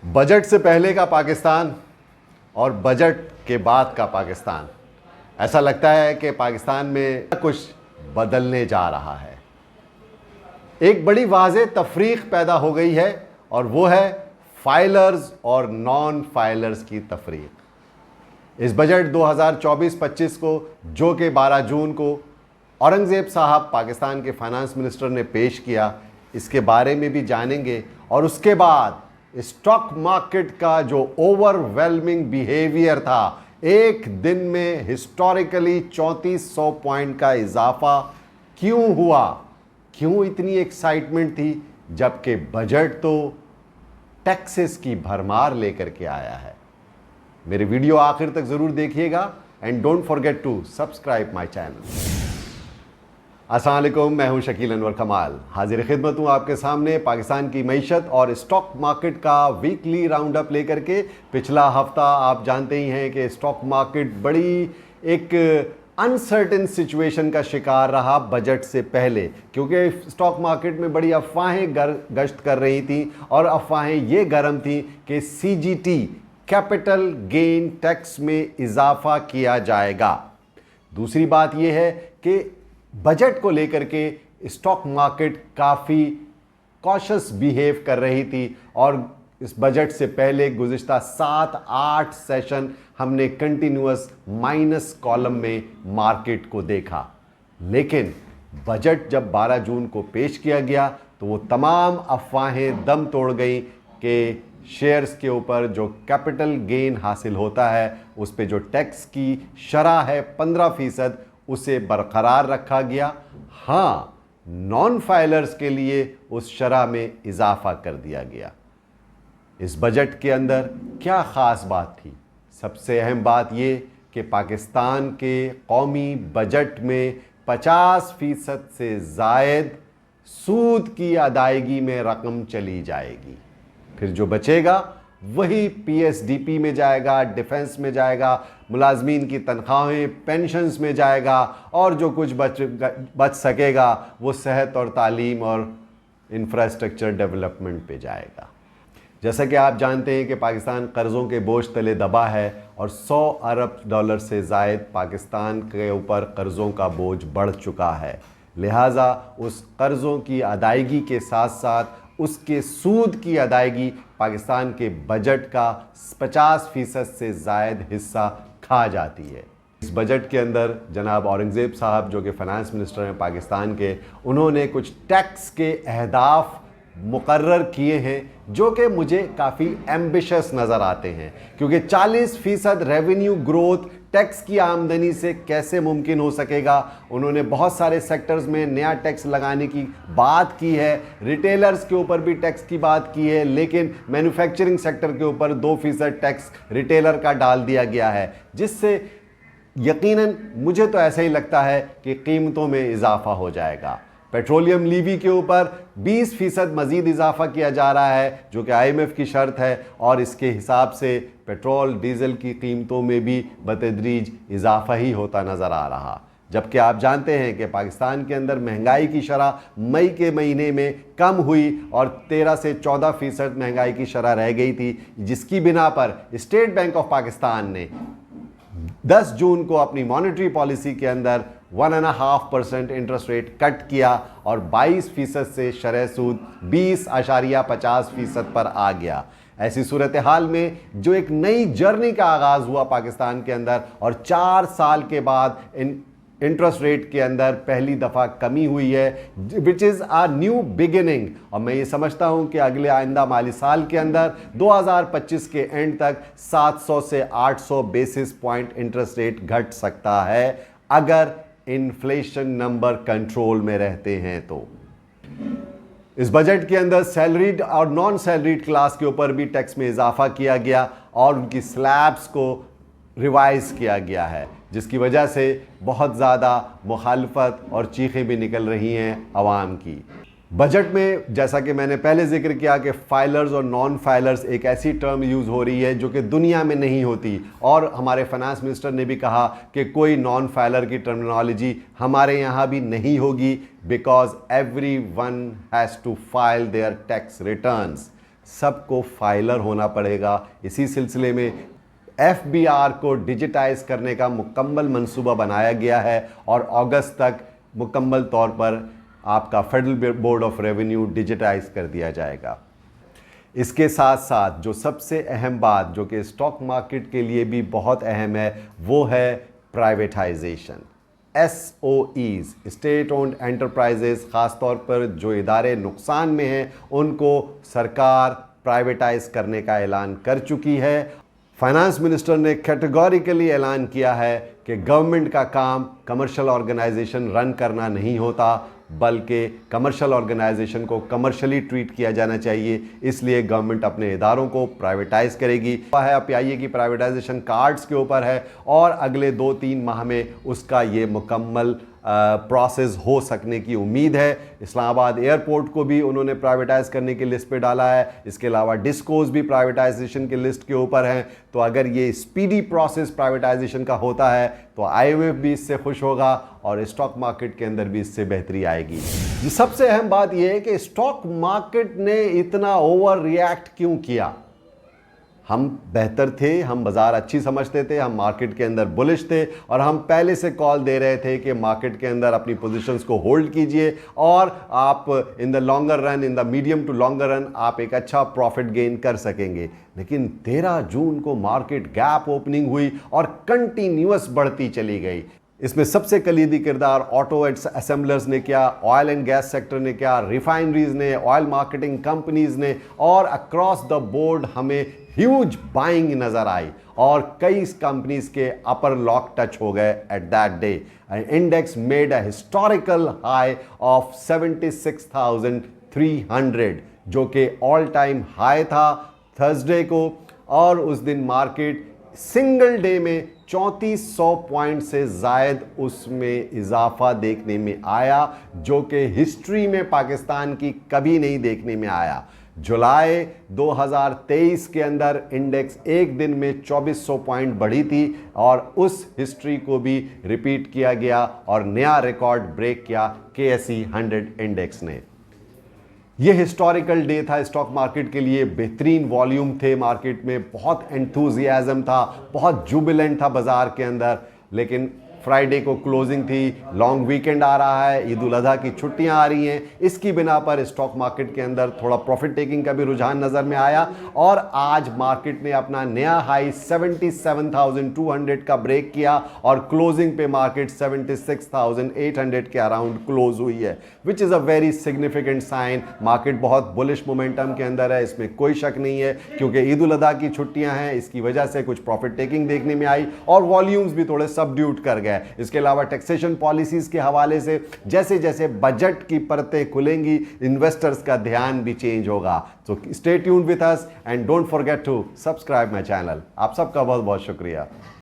Budget से पहले का पाकिस्तान और बजट के बाद का पाकिस्तान, ऐसा लगता है कि पाकिस्तान में कुछ बदलने जा रहा है। एक बड़ी वाज़ेह तफरीक पैदा हो गई है और वो है फाइलर्स और नॉन फाइलर्स की तफरीक। इस बजट 2024-25 को, जो कि 12 जून को औरंगज़ेब साहब पाकिस्तान के फाइनेंस मिनिस्टर ने पेश किया, इसके बारे में भी जानेंगे। और उसके बाद स्टॉक मार्केट का जो ओवरवेलमिंग बिहेवियर था, एक दिन में हिस्टोरिकली 3400 पॉइंट का इजाफा क्यों हुआ, क्यों इतनी एक्साइटमेंट थी, जबकि बजट तो टैक्सेस की भरमार लेकर के आया है। मेरे वीडियो आखिर तक ज़रूर देखिएगा and don't forget to subscribe my channel. अस्सलाम वालेकुम, मैं हूं शकील अनवर कमाल, हाजिर खिदमत हूं आपके सामने पाकिस्तान की मईशत और स्टॉक मार्केट का वीकली राउंड अप लेकर के। पिछला हफ्ता आप जानते ही हैं कि स्टॉक मार्केट बड़ी एक अनसर्टेन सिचुएशन का शिकार रहा बजट से पहले, क्योंकि स्टॉक मार्केट में बड़ी अफवाहें गश्त कर रही थी और अफवाहें ये गर्म थी कि CGT कैपिटल गेन टैक्स में इजाफा किया जाएगा। दूसरी बात यह है कि बजट को लेकर के स्टॉक मार्केट काफ़ी कॉशियस बिहेव कर रही थी और इस बजट से पहले गुज़िश्ता 7-8 सेशन हमने कंटिन्यूअस माइनस कॉलम में मार्केट को देखा। लेकिन बजट जब 12 जून को पेश किया गया तो वो तमाम अफवाहें दम तोड़ गई कि शेयर्स के ऊपर जो कैपिटल गेन हासिल होता है उस पे जो टैक्स की शरह है 15%, उसे बरकरार रखा गया। हाँ, नॉन फाइलर्स के लिए उस शरह में इजाफा कर दिया गया। इस बजट के अंदर क्या ख़ास बात थी? सबसे अहम बात ये कि पाकिस्तान के कौमी बजट में 50% से ज़ायद सूद की अदायगी में रकम चली जाएगी। फिर जो बचेगा वही PSDP में जाएगा, डिफेंस में जाएगा, मुलाजमीन की तनख्वाहें, पेंशन्स में जाएगा और जो कुछ बच सकेगा वो सेहत और तालीम और इंफ्रास्ट्रक्चर डेवलपमेंट पे जाएगा। जैसा कि आप जानते हैं कि पाकिस्तान कर्ज़ों के बोझ तले दबा है और $100 अरब से ज़ायद पाकिस्तान के ऊपर कर्ज़ों का बोझ बढ़ चुका है। लिहाजा उस कर्ज़ों की अदायगी के साथ साथ उसके सूद की अदायगी पाकिस्तान के बजट का 50% से ज़ायद हिस्सा खा जाती है। इस बजट के अंदर जनाब औरंगज़ेब साहब, जो कि फाइनेंस मिनिस्टर हैं पाकिस्तान के, उन्होंने कुछ टैक्स के अहदाफ मुकर्रर किए हैं जो कि मुझे काफ़ी एम्बिशस नज़र आते हैं, क्योंकि 40% रेवेन्यू ग्रोथ टैक्स की आमदनी से कैसे मुमकिन हो सकेगा। उन्होंने बहुत सारे सेक्टर्स में नया टैक्स लगाने की बात की है, रिटेलर्स के ऊपर भी टैक्स की बात की है, लेकिन मैन्युफैक्चरिंग सेक्टर के ऊपर 2% टैक्स रिटेलर का डाल दिया गया है, जिससे यकीनन मुझे तो ऐसा ही लगता है कि कीमतों में इजाफा हो जाएगा। पेट्रोलियम लीवी के ऊपर 20% मज़ीद इजाफा किया जा रहा है, जो कि IMF की शर्त है, और इसके हिसाब से पेट्रोल डीज़ल की कीमतों में भी बतदरीज इजाफा ही होता नज़र आ रहा। जबकि आप जानते हैं कि पाकिस्तान के अंदर महंगाई की शरह मई के महीने में कम हुई और 13 से 14% महंगाई की शरह रह गई थी, जिसकी बिना पर स्टेट बैंक ऑफ पाकिस्तान ने 10 जून को अपनी मॉनेटरी पॉलिसी के अंदर 1.5% इंटरेस्ट रेट कट किया और 22% से शरह सूद 20.50% पर आ गया। ऐसी सूरत हाल में जो एक नई जर्नी का आगाज़ हुआ पाकिस्तान के अंदर और 4 साल के बाद इंटरेस्ट रेट के अंदर पहली दफ़ा कमी हुई है, which is a new beginning. और मैं ये समझता हूँ कि अगले आइंदा माली साल के अंदर 2025 के एंड तक 700 से 800 बेसिस पॉइंट इंटरेस्ट रेट घट सकता है, अगर इन्फ्लेशन नंबर कंट्रोल में रहते हैं तो। इस बजट के अंदर सैलरीड और नॉन सैलरीड क्लास के ऊपर भी टैक्स में इजाफा किया गया और उनकी स्लैब्स को रिवाइज किया गया है, जिसकी वजह से बहुत ज़्यादा मुखालफत और चीखें भी निकल रही हैं अवाम की। बजट में जैसा कि मैंने पहले जिक्र किया कि फाइलर्स और नॉन फाइलर्स एक ऐसी टर्म यूज़ हो रही है जो कि दुनिया में नहीं होती, और हमारे फाइनेंस मिनिस्टर ने भी कहा कि कोई नॉन फाइलर की टर्मिनोलॉजी हमारे यहाँ भी नहीं होगी, because everyone has to file their tax returns. सबको फाइलर होना पड़ेगा। इसी सिलसिले में FBR को डिजिटाइज करने का मुकम्मल मंसूबा बनाया गया है और अगस्त तक मुकम्मल तौर पर आपका federal board of revenue digitise कर दिया जाएगा। इसके साथ साथ जो सबसे अहम बात जो कि स्टॉक मार्केट के लिए भी बहुत अहम है वो है privatisation. SOEs, state owned enterprises, ख़ासतौर पर जो इदारे नुकसान में हैं उनको सरकार प्राइवेटाइज करने का ऐलान कर चुकी है। फाइनेंस मिनिस्टर ने कैटेगोरिकली ऐलान किया है कि गवर्नमेंट का काम कमर्शियल ऑर्गेनाइजेशन रन करना नहीं होता, बल्कि कमर्शियल ऑर्गेनाइजेशन को कमर्शियली ट्रीट किया जाना चाहिए, इसलिए गवर्नमेंट अपने इदारों को प्राइवेटाइज करेगी। PIA की प्राइवेटाइजेशन कार्ड्स के ऊपर है और अगले 2-3 माह में उसका ये मुकम्मल प्रोसेस हो सकने की उम्मीद है। इस्लामाबाद एयरपोर्ट को भी उन्होंने प्राइवेटाइज करने की लिस्ट पे डाला है। इसके अलावा डिस्कोज भी प्राइवेटाइजेशन की लिस्ट के ऊपर हैं। तो अगर ये स्पीडी प्रोसेस प्राइवेटाइजेशन का होता है तो IMF भी इससे खुश होगा और स्टॉक मार्केट के अंदर भी इससे बेहतरी आएगी। जी, सबसे अहम बात यह है कि स्टॉक मार्केट ने इतना ओवर रिएक्ट क्यों किया। हम बेहतर थे, हम बाज़ार अच्छी समझते थे, हम मार्केट के अंदर बुलिश थे और हम पहले से कॉल दे रहे थे कि मार्केट के अंदर अपनी पोजीशंस को होल्ड कीजिए और आप in the longer run, in the medium to longer run आप एक अच्छा प्रॉफिट गेन कर सकेंगे। लेकिन 13 जून को मार्केट गैप ओपनिंग हुई और कंटिन्यूअस बढ़ती चली गई। इसमें सबसे कलीदी किरदार ऑटो असेंबलर्स ने किया, ऑयल एंड गैस सेक्टर ने किया, रिफाइनरीज ने, ऑयल मार्केटिंग कंपनीज ने, और अक्रॉस द बोर्ड हमें ह्यूज बाइंग नजर आई और कई कंपनीज के अपर लॉक टच हो गए at that day. Index made a historical high of 76,300 जो कि ऑल टाइम हाई था थर्सडे को, और उस दिन मार्केट सिंगल डे में 3400 पॉइंट से जायद उसमें इजाफा देखने में आया जो कि हिस्ट्री में पाकिस्तान की कभी नहीं देखने में आया। जुलाई 2023 के अंदर इंडेक्स एक दिन में 2400 पॉइंट बढ़ी थी और उस हिस्ट्री को भी रिपीट किया गया और नया रिकॉर्ड ब्रेक किया KSE 100 इंडेक्स ने। ये हिस्टोरिकल डे था स्टॉक मार्केट के लिए। बेहतरीन वॉल्यूम थे मार्केट में, बहुत एंथुजियाज्म था, बहुत जुबिलेंट था बाजार के अंदर। लेकिन फ्राइडे को क्लोजिंग थी, लॉन्ग वीकेंड आ रहा है, ईद उल अजहा की छुट्टियां आ रही हैं, इसकी बिना पर स्टॉक मार्केट के अंदर थोड़ा प्रॉफिट टेकिंग का भी रुझान नज़र में आया और आज मार्केट ने अपना नया हाई 77,200 का ब्रेक किया और क्लोजिंग पे मार्केट 76,800 के अराउंड क्लोज हुई है, which is a very significant sign. Market बहुत बुलिश मोमेंटम के अंदर है, इसमें कोई शक नहीं है, क्योंकि ईद उल अजहा की छुट्टियां हैं, इसकी वजह से कुछ प्रॉफिट टेकिंग देखने में आई और वॉल्यूम्स भी थोड़े सबड्यूट कर गए। इसके अलावा टैक्सेशन पॉलिसीज के हवाले से जैसे जैसे बजट की परतें खुलेंगी इन्वेस्टर्स का ध्यान भी चेंज होगा। So stay tuned with us and don't forget to subscribe my channel. आप सबका बहुत बहुत शुक्रिया।